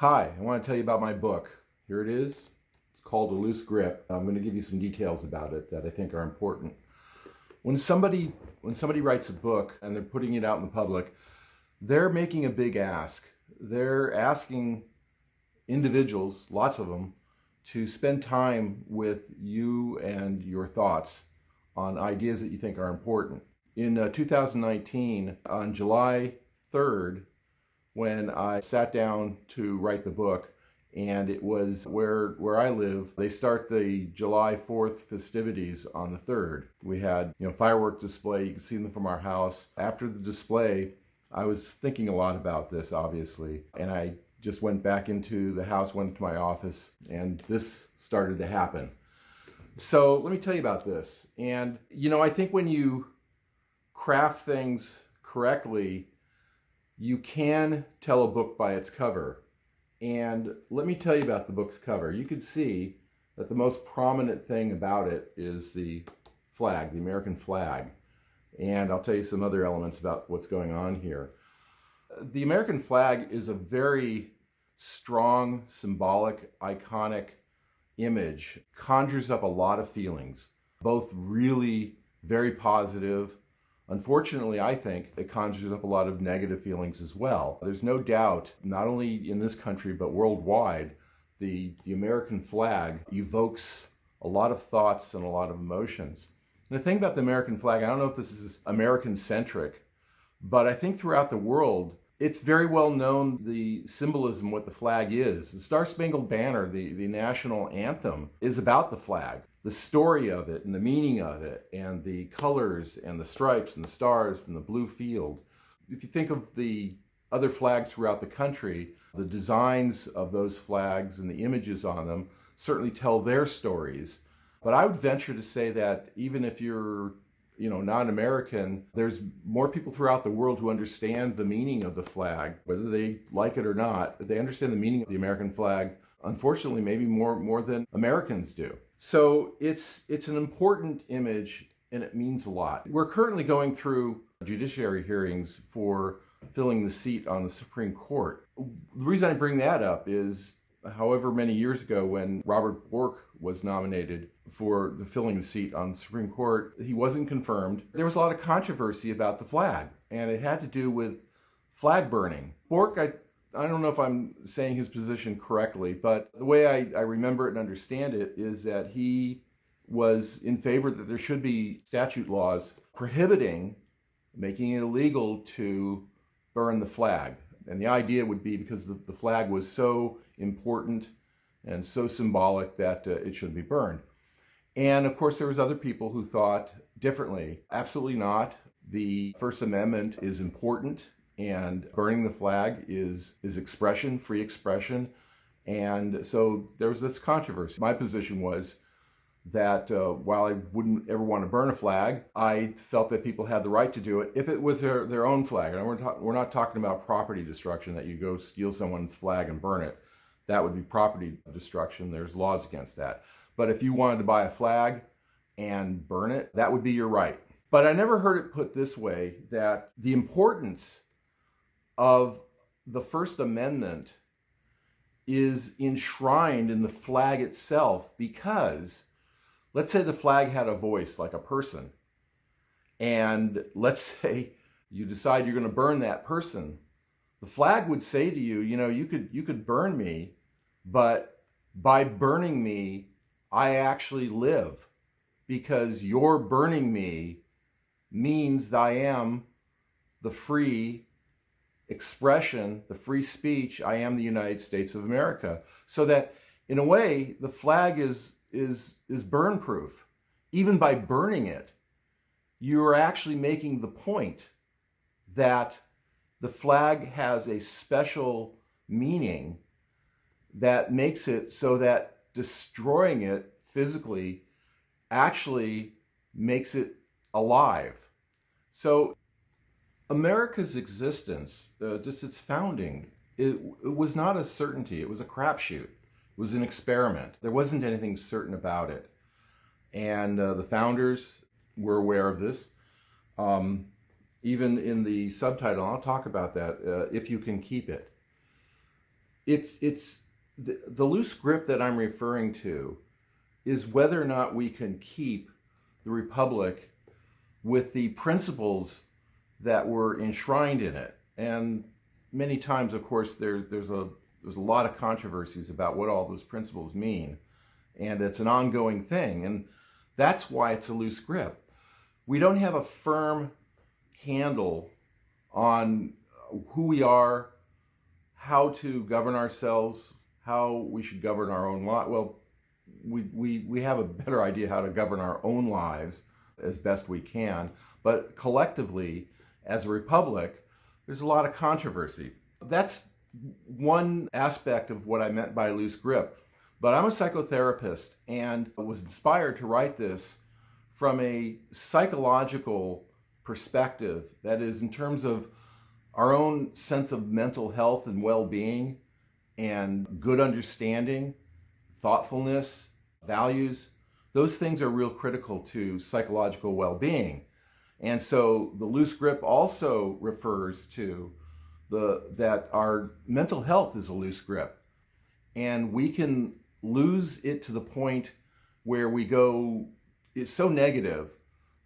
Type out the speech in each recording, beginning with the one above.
Hi, I want to tell you about my book. Here it is. It's called A Loose Grip. I'm going to give you some details about it that I think are important. When somebody writes a book and they're putting it out in the public, they're making a big ask. They're asking individuals, lots of them, to spend time with you and your thoughts on ideas that you think are important. In 2019, on July 3rd, when I sat down to write the book, and it was where I live, they start the July 4th festivities on the 3rd. We had firework display. You can see them from our house. After the display, I was thinking a lot about this, obviously, and I just went back into the house, went to my office, and this started to happen. So let me tell you about this. And I think when you craft things correctly, you can tell a book by its cover. And let me tell you about the book's cover. You can see that the most prominent thing about it is the flag, the American flag. And I'll tell you some other elements about what's going on here. The American flag is a very strong, symbolic, iconic image. Conjures up a lot of feelings, both really very positive. Unfortunately, I think it conjures up a lot of negative feelings as well. There's no doubt, not only in this country, but worldwide, the American flag evokes a lot of thoughts and a lot of emotions. And the thing about the American flag, I don't know if this is American-centric, but I think throughout the world, it's very well known the symbolism, what the flag is. The Star-Spangled Banner, the national anthem, is about the flag. The story of it and the meaning of it and the colors and the stripes and the stars and the blue field. If you think of the other flags throughout the country, the designs of those flags and the images on them certainly tell their stories. But I would venture to say that even if you're not American, there's more people throughout the world who understand the meaning of the flag, whether they like it or not. They understand the meaning of the American flag, unfortunately, maybe more than Americans do. So it's an important image, and it means a lot. We're currently going through judiciary hearings for filling the seat on the Supreme Court. The reason I bring that up is however many years ago when Robert Bork was nominated for filling the seat on the Supreme Court, he wasn't confirmed. There was a lot of controversy about the flag, and it had to do with flag burning. Bork, I don't know if I'm saying his position correctly, but the way I remember it and understand it is that he was in favor that there should be statute laws prohibiting, making it illegal to burn the flag. And the idea would be because the flag was so important and so symbolic that it shouldn't be burned. And of course, there was other people who thought differently. Absolutely not. The First Amendment is important, and burning the flag is expression, free expression. And so there was this controversy. My position was that while I wouldn't ever want to burn a flag, I felt that people had the right to do it if it was their own flag. And we're not talking about property destruction, that you go steal someone's flag and burn it. That would be property destruction. There's laws against that. But if you wanted to buy a flag and burn it, that would be your right. But I never heard it put this way, that the importance of the First Amendment is enshrined in the flag itself, because let's say the flag had a voice like a person, and let's say you decide you're going to burn that person. The flag would say to you, you could burn me, but by burning me, I actually live, because your burning me means that I am the free expression, the free speech. I am the United States of America. So that in a way, the flag is burn proof. Even by burning it, you're actually making the point that the flag has a special meaning that makes it so that destroying it physically actually makes it alive. So America's existence, just its founding, it was not a certainty. It was a crapshoot. It was an experiment. There wasn't anything certain about it. And the founders were aware of this. Even in the subtitle, I'll talk about that, if you can keep it. It's the loose grip that I'm referring to is whether or not we can keep the republic with the principles that were enshrined in it. And many times, of course, there's a lot of controversies about what all those principles mean, and it's an ongoing thing, and that's why it's a loose grip. We don't have a firm handle on who we are, how to govern ourselves, how we should govern our own life. Well, we have a better idea how to govern our own lives as best we can, but collectively, as a republic, there's a lot of controversy. That's one aspect of what I meant by loose grip. But I'm a psychotherapist and was inspired to write this from a psychological perspective, that is, in terms of our own sense of mental health and well-being and good understanding, thoughtfulness, values. Those things are real critical to psychological well-being. And so the loose grip also refers to that our mental health is a loose grip. And we can lose it to the point where we go, it's so negative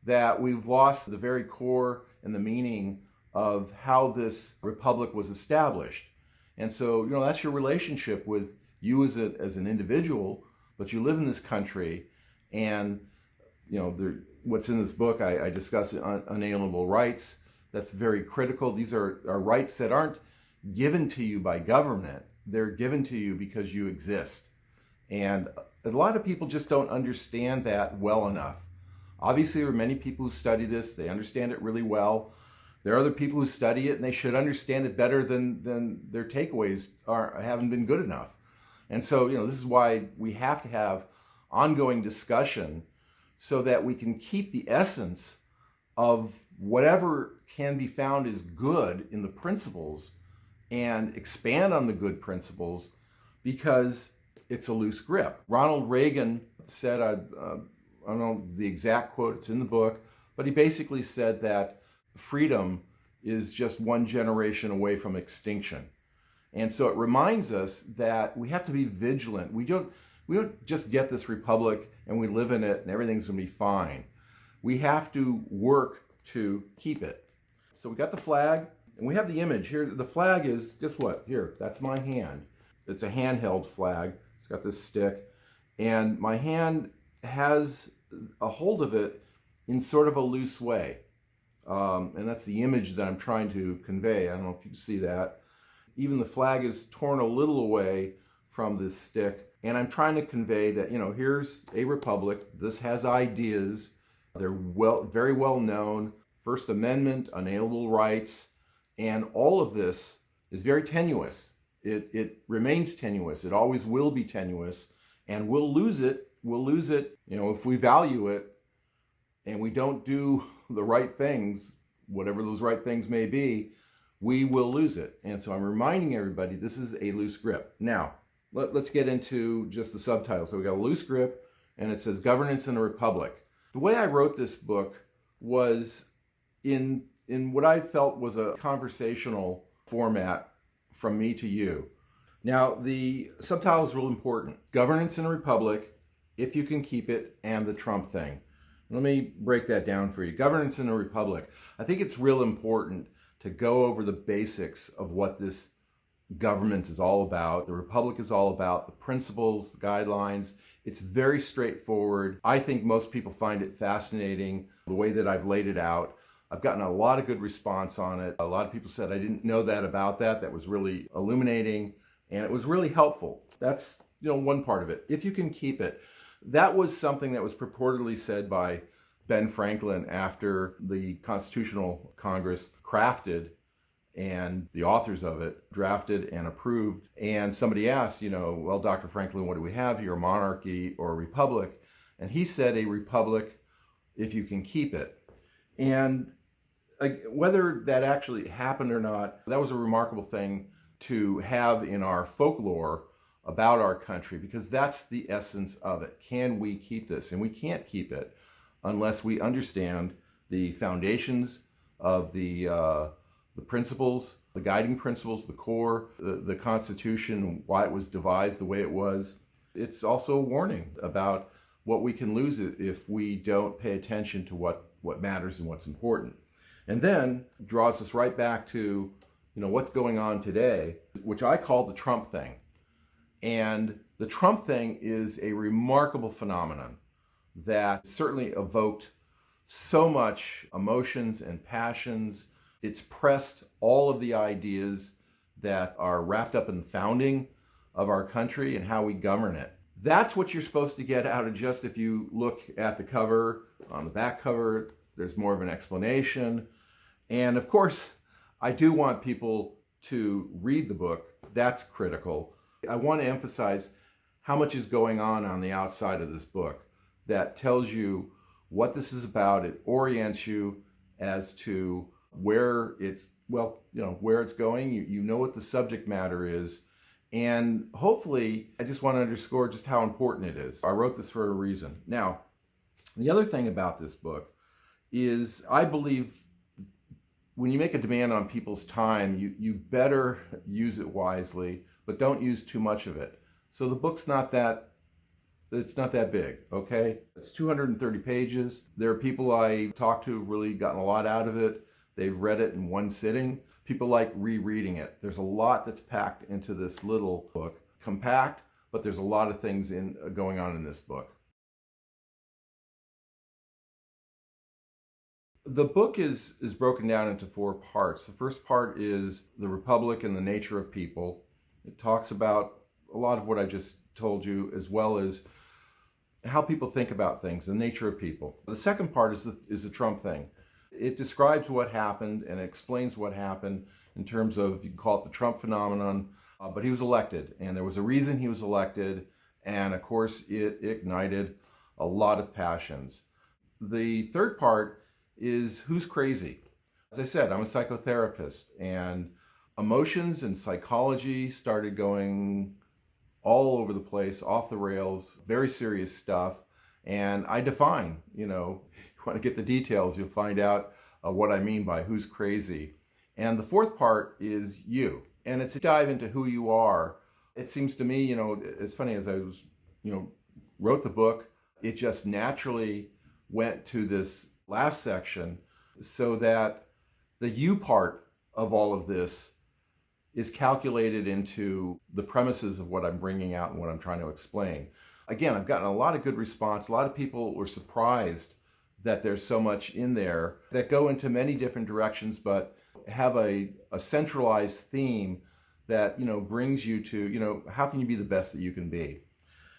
that we've lost the very core and the meaning of how this republic was established. And so, that's your relationship with you as an individual, but you live in this country, and, what's in this book, I discuss unalienable rights. That's very critical. These are rights that aren't given to you by government. They're given to you because you exist. And a lot of people just don't understand that well enough. Obviously, there are many people who study this. They understand it really well. There are other people who study it, and they should understand it better than their takeaways haven't been good enough. And so, this is why we have to have ongoing discussion so that we can keep the essence of whatever can be found as good in the principles and expand on the good principles, because it's a loose grip. Ronald Reagan said, I don't know the exact quote, it's in the book, but he basically said that freedom is just one generation away from extinction. And so it reminds us that we have to be vigilant. We don't just get this republic and we live in it and everything's going to be fine. We have to work to keep it. So we got the flag and we have the image here. The flag is, guess what? Here, that's my hand. It's a handheld flag. It's got this stick. And my hand has a hold of it in sort of a loose way. And that's the image that I'm trying to convey. I don't know if you can see that. Even the flag is torn a little away from this stick. And I'm trying to convey that, here's a republic. This has ideas. They're very well known. First Amendment, unalienable rights. And all of this is very tenuous. It remains tenuous. It always will be tenuous. And we'll lose it. We'll lose it, if we value it and we don't do the right things, whatever those right things may be, we will lose it. And so I'm reminding everybody this is a loose grip. Now, let's get into just the subtitle. So we got a loose grip, and it says Governance in a Republic. The way I wrote this book was in what I felt was a conversational format from me to you. Now, the subtitle is real important. Governance in a Republic, if you can keep it, and the Trump thing. Let me break that down for you. Governance in a republic. I think it's real important to go over the basics of what this government is all about, the republic is all about, the principles, the guidelines. It's very straightforward. I think most people find it fascinating, the way that I've laid it out. I've gotten a lot of good response on it. A lot of people said, I didn't know that about that. That was really illuminating, and it was really helpful. That's, one part of it. If you can keep it. That was something that was purportedly said by Ben Franklin after the Constitutional Congress crafted and the authors of it drafted and approved. And somebody asked, well, Dr. Franklin, what do we have here, a monarchy or a republic? And he said a republic if you can keep it. And whether that actually happened or not, that was a remarkable thing to have in our folklore about our country, because that's the essence of it. Can we keep this? And we can't keep it unless we understand the foundations of the principles the guiding principles, the core, the Constitution, why it was devised the way it was. It's also a warning about what we can lose if we don't pay attention to what matters and what's important. And then draws us right back to, what's going on today, which I call the Trump thing. And the Trump thing is a remarkable phenomenon that certainly evoked so much emotions and passions. It's pressed all of the ideas that are wrapped up in the founding of our country and how we govern it. That's what you're supposed to get out of just if you look at the cover. On the back cover, there's more of an explanation. And of course, I do want people to read the book. That's critical. I want to emphasize how much is going on the outside of this book that tells you what this is about. It orients you as to where it's going. You know what the subject matter is. And hopefully, I just want to underscore just how important it is. I wrote this for a reason. Now, the other thing about this book is I believe when you make a demand on people's time, you better use it wisely, but don't use too much of it. So the book's not that big, okay? It's 230 pages. There are people I talked to who've really gotten a lot out of it. They've read it in one sitting. People like rereading it. There's a lot that's packed into this little book. Compact, but there's a lot of things going on in this book. The book is broken down into 4 parts. The first part is the Republic and the nature of people. It talks about a lot of what I just told you, as well as how people think about things, the nature of people. The second part is the Trump thing. It describes what happened and explains what happened in terms of, you can call it the Trump phenomenon, but he was elected, and there was a reason he was elected, and of course it ignited a lot of passions. The third part is who's crazy. As I said, I'm a psychotherapist, and emotions and psychology started going all over the place, off the rails, very serious stuff. And I define, you want to get the details, you'll find out what I mean by who's crazy. And the fourth part is you. And it's a dive into who you are. It seems to me, it's funny, as I was, wrote the book, it just naturally went to this last section so that the you part of all of this is calculated into the premises of what I'm bringing out and what I'm trying to explain. Again, I've gotten a lot of good response. A lot of people were surprised that there's so much in there that go into many different directions, but have a centralized theme that, brings you to, how can you be the best that you can be?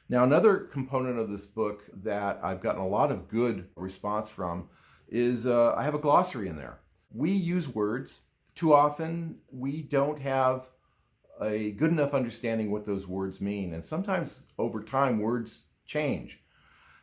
Now, another component of this book that I've gotten a lot of good response from is I have a glossary in there. We use words. Too often, we don't have a good enough understanding what those words mean. And sometimes over time, words change.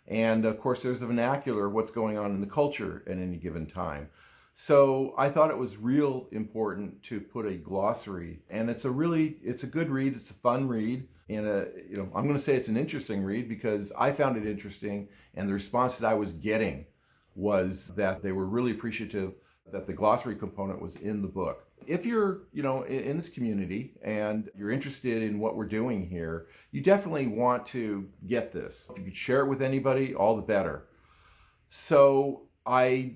And of course, there's the vernacular, what's going on in the culture at any given time. So I thought it was real important to put a glossary. And it's a good read. It's a fun read. And I'm going to say it's an interesting read because I found it interesting. And the response that I was getting was that they were really appreciative that the glossary component was in the book. If you're, in this community and you're interested in what we're doing here, you definitely want to get this. If you could share it with anybody, all the better. So I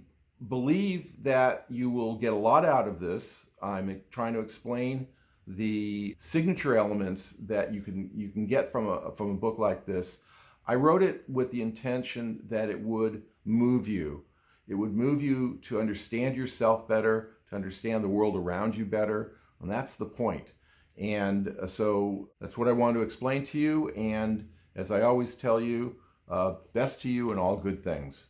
believe that you will get a lot out of this. I'm trying to explain the signature elements that you can get from a book like this. I wrote it with the intention that it would move you. It would move you to understand yourself better, to understand the world around you better, and that's the point. And so that's what I want to explain to you, and as I always tell you, best to you in all good things.